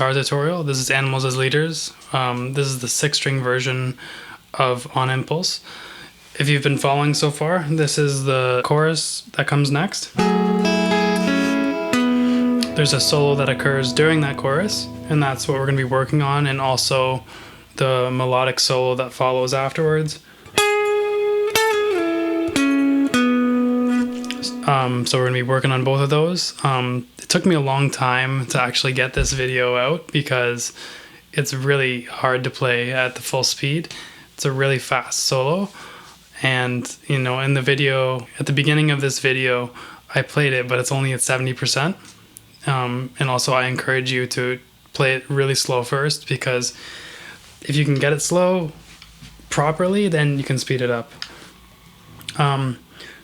guitar tutorial. This is Animals as Leaders. This is the 6-string version of On Impulse. If you've been following so far, this is the chorus that comes next. There's a solo that occurs during that chorus, and that's what we're going to be working on, and also the melodic solo that follows afterwards. So we're going to be working on both of those. It took me a long time to actually get this video out because it's really hard to play at the full speed. It's a really fast solo, and you know, in the video, at the beginning of this video, I played it, but it's only at 70%. And also I encourage you to play it really slow first, because if you can get it slow properly, then you can speed it up.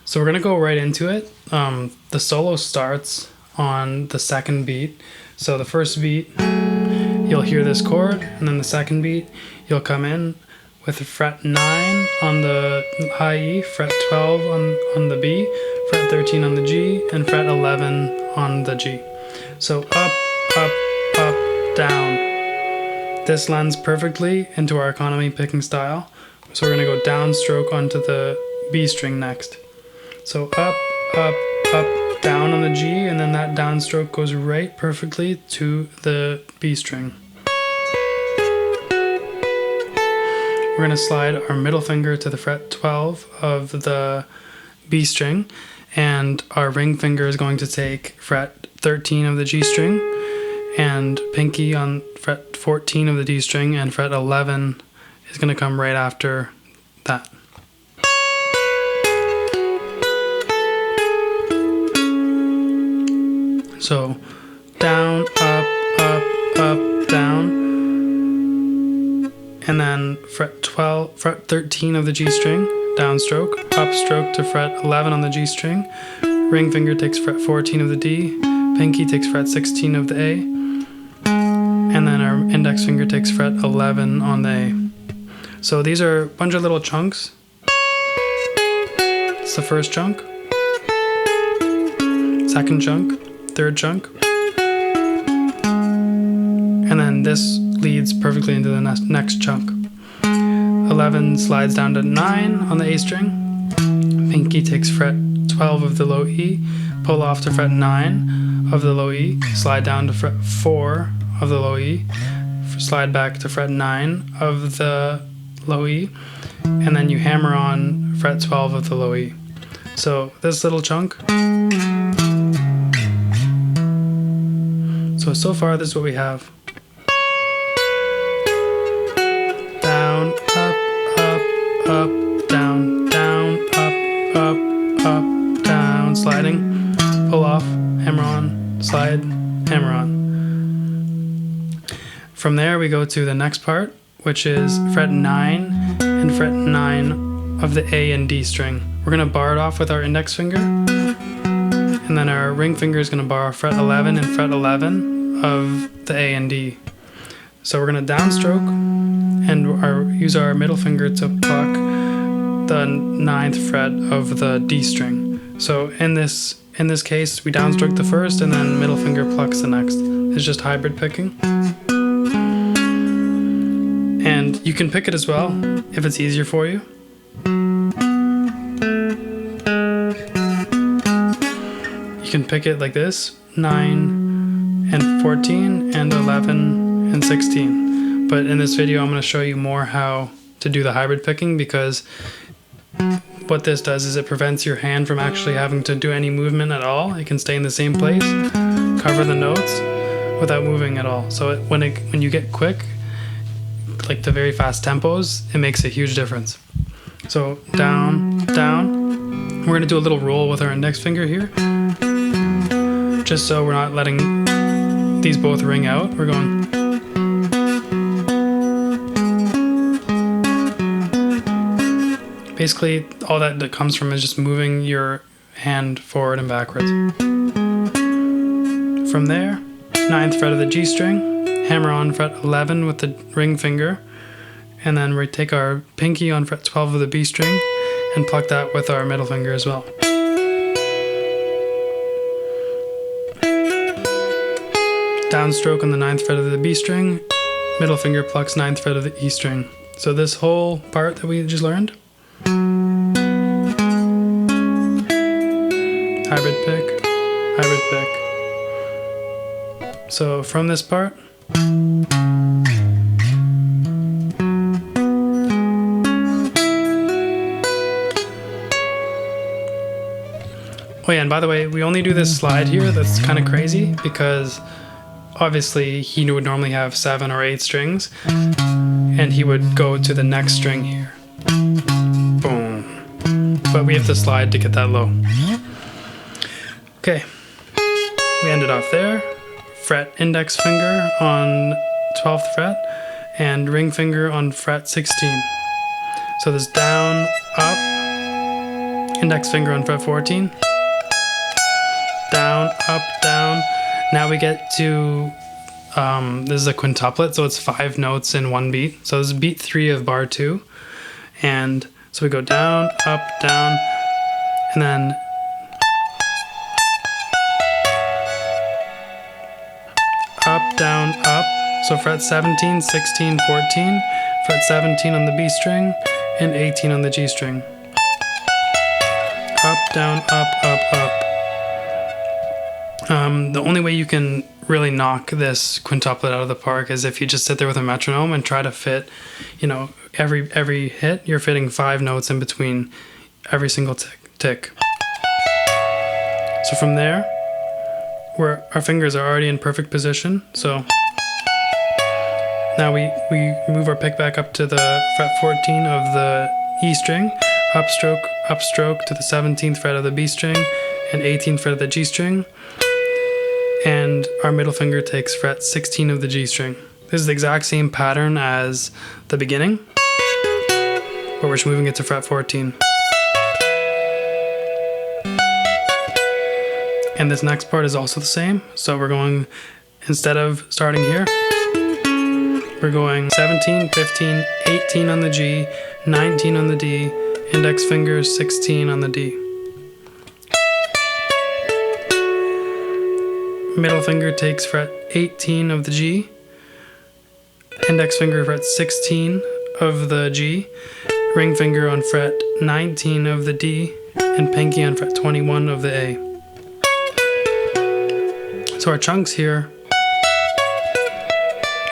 So we're gonna go right into it. The solo starts on the second beat. So the first beat, you'll hear this chord, and then the second beat, you'll come in with fret 9 on the high E, fret 12 on the B, fret 13 on the G, and fret 11 on the G. So up, up, up, down. This lends perfectly into our economy picking style. So we're gonna go downstroke onto the B string next. So up, up, up, down on the G, and then that downstroke goes right perfectly to the B string. We're gonna slide our middle finger to the fret 12 of the B string, and our ring finger is going to take fret 13 of the G string, and pinky on fret 14 of the D string, and fret 11 is gonna come right after that. So down, up, up, up, down, and then fret 13 of the G string, downstroke, upstroke to fret 11 on the G string, ring finger takes fret 14 of the D, pinky takes fret 16 of the A, and then our index finger takes fret 11 on the A. So these are a bunch of little chunks. It's the first chunk, second chunk, third chunk, and then this leads perfectly into the next chunk. 11 slides down to 9 on the A string, pinky takes fret 12 of the low E, pull off to fret 9 of the low E, slide down to fret 4 of the low E, slide back to fret 9 of the low E, and then you hammer on fret 12 of the low E. So this little chunk. So far this is what we have. Down, up, up, up, down, down, up, up, up, down, sliding, pull off, hammer on, slide, hammer on. From there we go to the next part, which is fret 9 and fret 9 of the A and D string. We're gonna bar it off with our index finger, and then our ring finger is gonna bar fret 11 and fret 11 of the A and D. So we're gonna downstroke and use our middle finger to pluck the 9th fret of the D string. So in this case, we downstroke the first, and then middle finger plucks the next. It's just hybrid picking. And you can pick it as well if it's easier for you. You can pick it like this: 9 and 14 and 11 and 16. But in this video I'm going to show you more how to do the hybrid picking, because what this does is it prevents your hand from actually having to do any movement at all. It can stay in the same place, cover the notes without moving at all. So when you get quick, like the very fast tempos, it makes a huge difference. So down, down. We're going to do a little roll with our index finger here, just so we're not letting these both ring out. We're going. Basically, all that comes from is just moving your hand forward and backwards. From there, 9th fret of the G string, hammer on fret 11 with the ring finger, and then we take our pinky on fret 12 of the B string and pluck that with our middle finger as well. downstroke on the 9th fret of the B string, middle finger plucks 9th fret of the E string. So this whole part that we just learned, hybrid pick, hybrid pick. So from this part, oh yeah, and by the way, we only do this slide here. That's kind of crazy because obviously he would normally have 7 or 8 strings and he would go to the next string here. Boom. But we have to slide to get that low. Okay, we ended off there. Fret index finger on 12th fret and ring finger on fret 16. So this down, up, index finger on fret 14. Down, up, down. Now we get to, this is a quintuplet, so it's 5 notes in one beat. So this is beat 3 of bar 2. And so we go down, up, down, and then up, down, up. So fret 17, 16, 14, fret 17 on the B string, and 18 on the G string. Up, down, up, up, up. The only way you can really knock this quintuplet out of the park is if you just sit there with a metronome and try to fit, you know, every hit, you're fitting 5 notes in between every single tick. So from there, where our fingers are already in perfect position, so now we move our pick back up to the fret 14 of the E string, upstroke to the 17th fret of the B string, and 18th fret of the G string, and our middle finger takes fret 16 of the G string. This is the exact same pattern as the beginning, but we're just moving it to fret 14. And this next part is also the same, so we're going, instead of starting here, we're going 17, 15, 18 on the G, 19 on the D, index finger 16 on the D. Middle finger takes fret 18 of the G, index finger fret 16 of the G, ring finger on fret 19 of the D, and pinky on fret 21 of the A. So our chunks here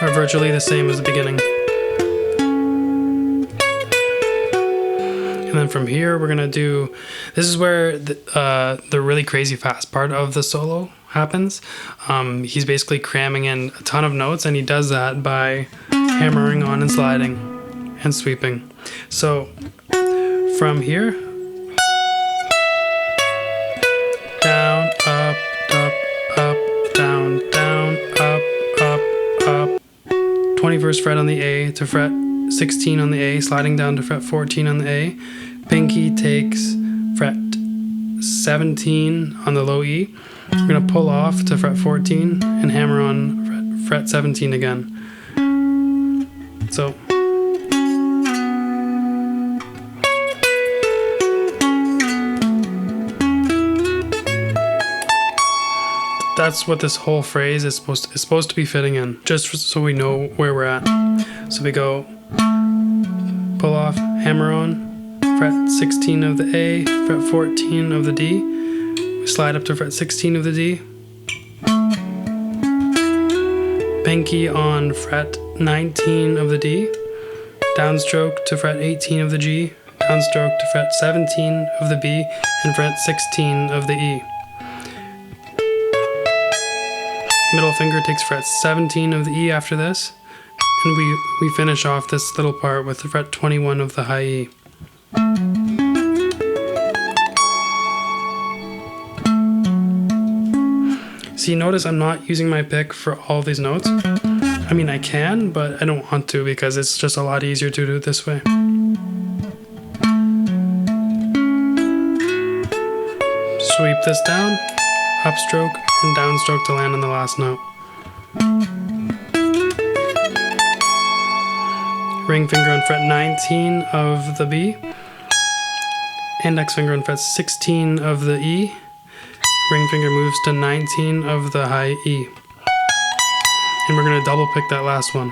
are virtually the same as the beginning. And then from here we're gonna do, this is where the really crazy fast part of the solo happens. He's basically cramming in a ton of notes, and he does that by hammering on and sliding and sweeping. So from here, down, up, up, up, down, down, up, up, up, 21st fret on the A to fret 16 on the A, sliding down to fret 14 on the A. Pinky takes fret 17 on the low E. We're going to pull off to fret 14 and hammer on fret 17 again. So that's what this whole phrase is supposed to be fitting in, just so we know where we're at. So we go pull off, hammer on, fret 16 of the A, fret 14 of the D. We slide up to fret 16 of the D. Pinky on fret 19 of the D. Downstroke to fret 18 of the G. Downstroke to fret 17 of the B, and fret 16 of the E. Middle finger takes fret 17 of the E after this, and we finish off this little part with the fret 21 of the high E. See, notice I'm not using my pick for all these notes. I mean, I can, but I don't want to because it's just a lot easier to do it this way. Sweep this down, upstroke, and downstroke to land on the last note. Ring finger on fret 19 of the B. Index finger on fret 16 of the E. Ring finger moves to 19 of the high E. and we're going to double pick that last one.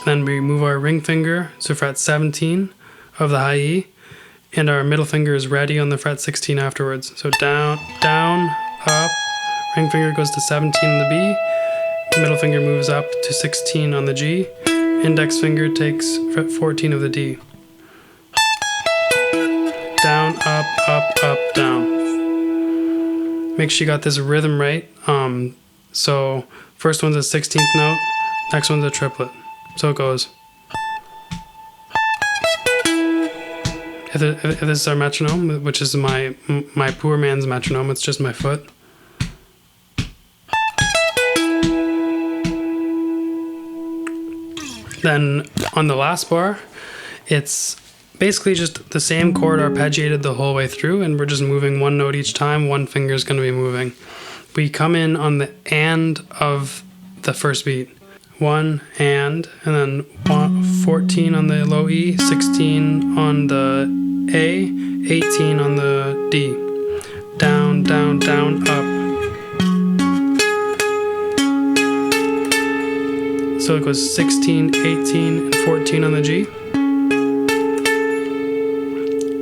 Then we move our ring finger to fret 17 of the high E, and our middle finger is ready on the fret 16 afterwards. So down, down, up, ring finger goes to 17 on the B, middle finger moves up to 16 on the G, index finger takes fret 14 of the D. Down, up, down. Make sure you got this rhythm right. So first one's a 16th note, next one's a triplet. So it goes. If this is our metronome, which is my poor man's metronome, it's just my foot. Then on the last bar, it's basically just the same chord arpeggiated the whole way through, and we're just moving one note each time. One finger is going to be moving. We come in on the and of the first beat. 1 and then 14 on the low E, 16 on the A, 18 on the D. Down, down, down, up. So it goes 16, 18, and 14 on the G.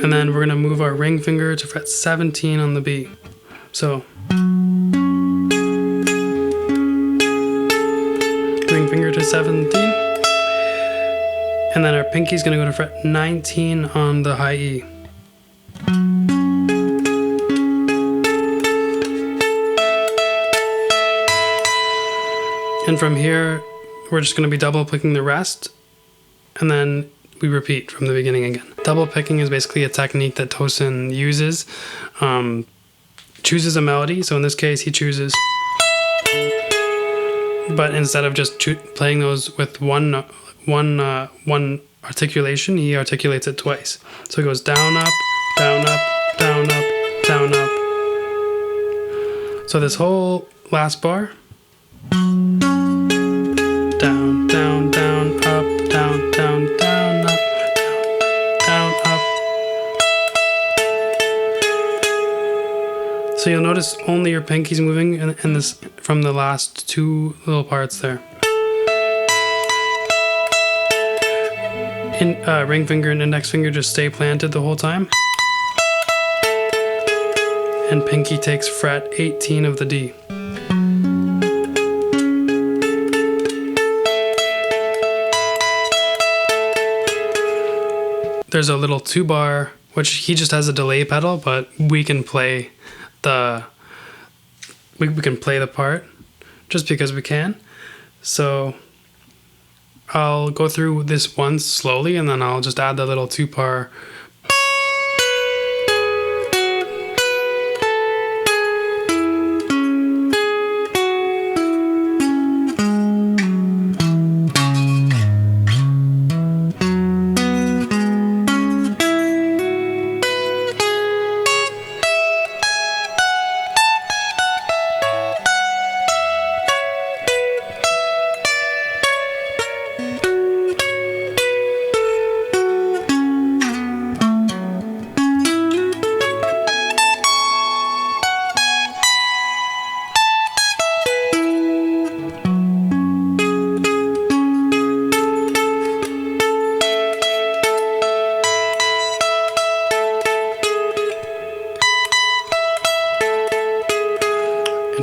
And then we're going to move our ring finger to fret 17 on the B. So ring finger to 17, and then our pinky's gonna go to fret 19 on the high E. And from here, we're just gonna be double picking the rest, and then we repeat from the beginning again. Double picking is basically a technique that Tosin uses. Chooses a melody, so in this case, he chooses. But instead of just playing those with one articulation, he articulates it twice. So it goes down, up, down, up, down, up, down, up. So this whole last bar, down, down, down, up, down, down, down, up, down, up. So you'll notice only your pinky's moving in this from the last two little parts there. Ring finger and index finger just stay planted the whole time. And pinky takes fret 18 of the D. There's a little 2-bar, which he just has a delay pedal, but we can play we can play the part just because we can. So I'll go through this once slowly, and then I'll just add the little 2-bar.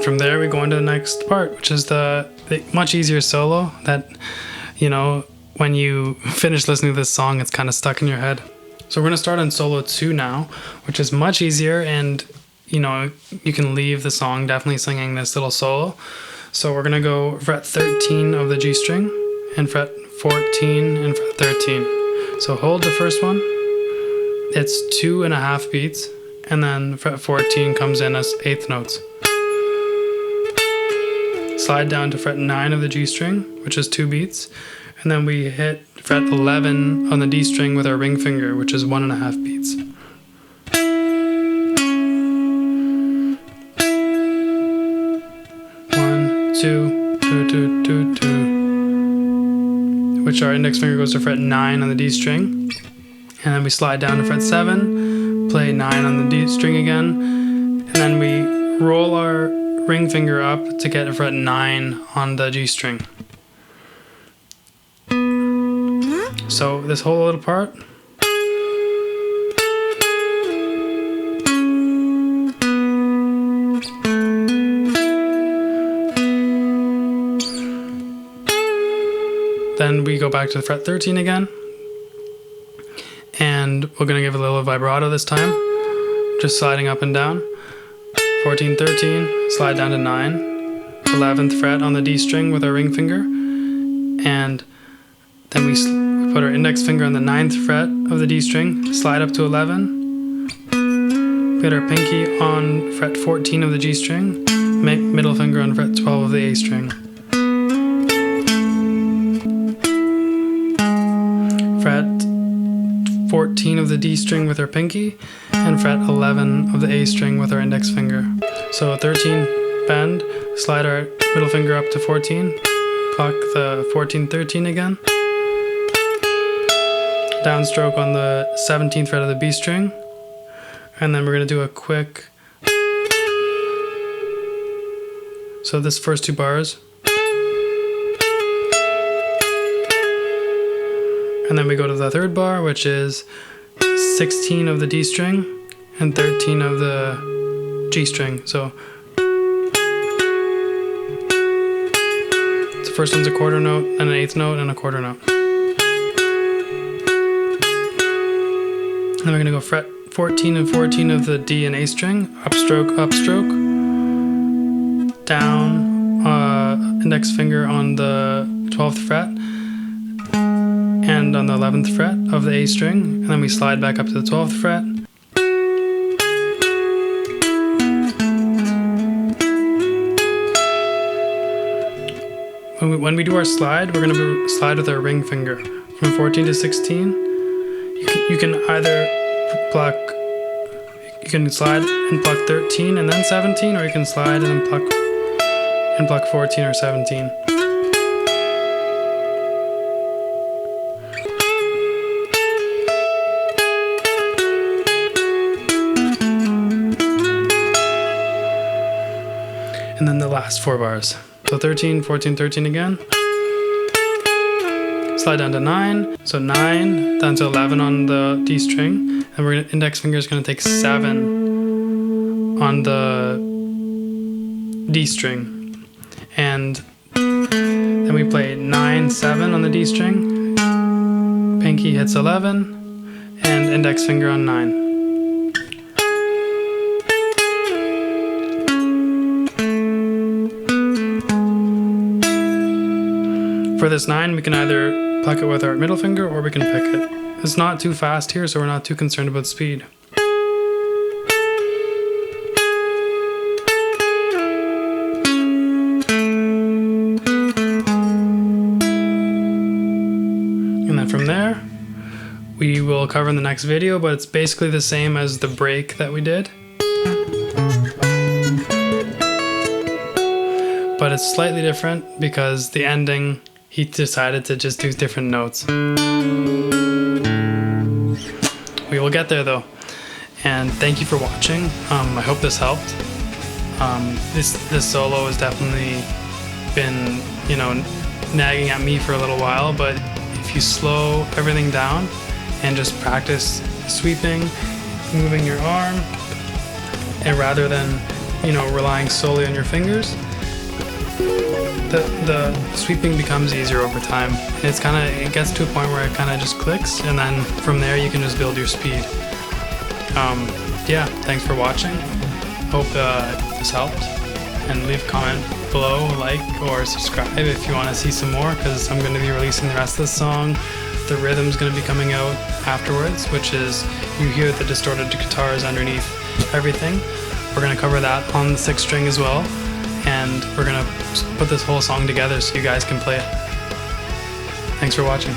From there we go into the next part, which is the much easier solo that, you know, when you finish listening to this song, it's kind of stuck in your head. So we're going to start on solo 2 now, which is much easier, and, you know, you can leave the song definitely singing this little solo. So we're going to go fret 13 of the G string and fret 14 and fret 13. So hold the first one. It's 2.5 beats, and then fret 14 comes in as 8th notes. Slide down to fret 9 of the G string, which is 2 beats, and then we hit fret 11 on the D string with our ring finger, which is 1.5 beats. 1, 2, 2, 2, 2, 2, which our index finger goes to fret 9 on the D string, and then we slide down to fret 7, play 9 on the D string again, and then we roll our ring finger up to get fret 9 on the G string. So this whole little part. Then we go back to the fret 13 again. And we're going to give a little vibrato this time. Just sliding up and down. 14, 13, slide down to 9. 11th fret on the D string with our ring finger. And then we put our index finger on the 9th fret of the D string, slide up to 11. Put our pinky on fret 14 of the G string, middle finger on fret 12 of the A string. Fret 14 of the D string with our pinky, and fret 11 of the A string with our index finger. So 13, bend, slide our middle finger up to 14, pluck the 14, 13 again. Downstroke on the 17th fret of the B string, and then we're going to do a quick, so this first 2 bars, and then we go to the 3rd bar, which is 16 of the D string and 13 of the G string. So the first one's a quarter note, and an 8th note, and a quarter note. Then we're going to go fret 14 and 14 of the D and A string, upstroke, upstroke, down, index finger on the 12th fret, and on the 11th fret of the A string, and then we slide back up to the 12th fret. When we do our slide, we're going to slide with our ring finger from 14 to 16. You can either pluck, you can slide and pluck 13 and then 17, or you can slide and then pluck 14 or 17. And then the last 4 bars. So 13, 14, 13 again. Slide down to 9, so 9 down to 11 on the D string, and we're gonna, index finger is going to take 7 on the D string, and then we play 9, 7 on the D string, pinky hits 11, and index finger on 9. For this 9, we can either pluck it with our middle finger, or we can pick it. It's not too fast here, so we're not too concerned about speed. And then from there, we will cover in the next video, but it's basically the same as the break that we did. But it's slightly different because the ending, he decided to just do different notes. We will get there though. And thank you for watching. I hope this helped. This solo has definitely been, nagging at me for a little while, but if you slow everything down and just practice sweeping, moving your arm, and rather than, relying solely on your fingers, the sweeping becomes easier over time. It gets to a point where it kind of just clicks, and then from there you can just build your speed. Yeah, thanks for watching. Hope this helped, and leave a comment below, like, or subscribe if you want to see some more, because I'm going to be releasing the rest of the song. The rhythm's going to be coming out afterwards, which is, you hear the distorted guitars underneath everything. We're going to cover that on the 6th string as well, and we're going to put this whole song together so you guys can play it. Thanks for watching.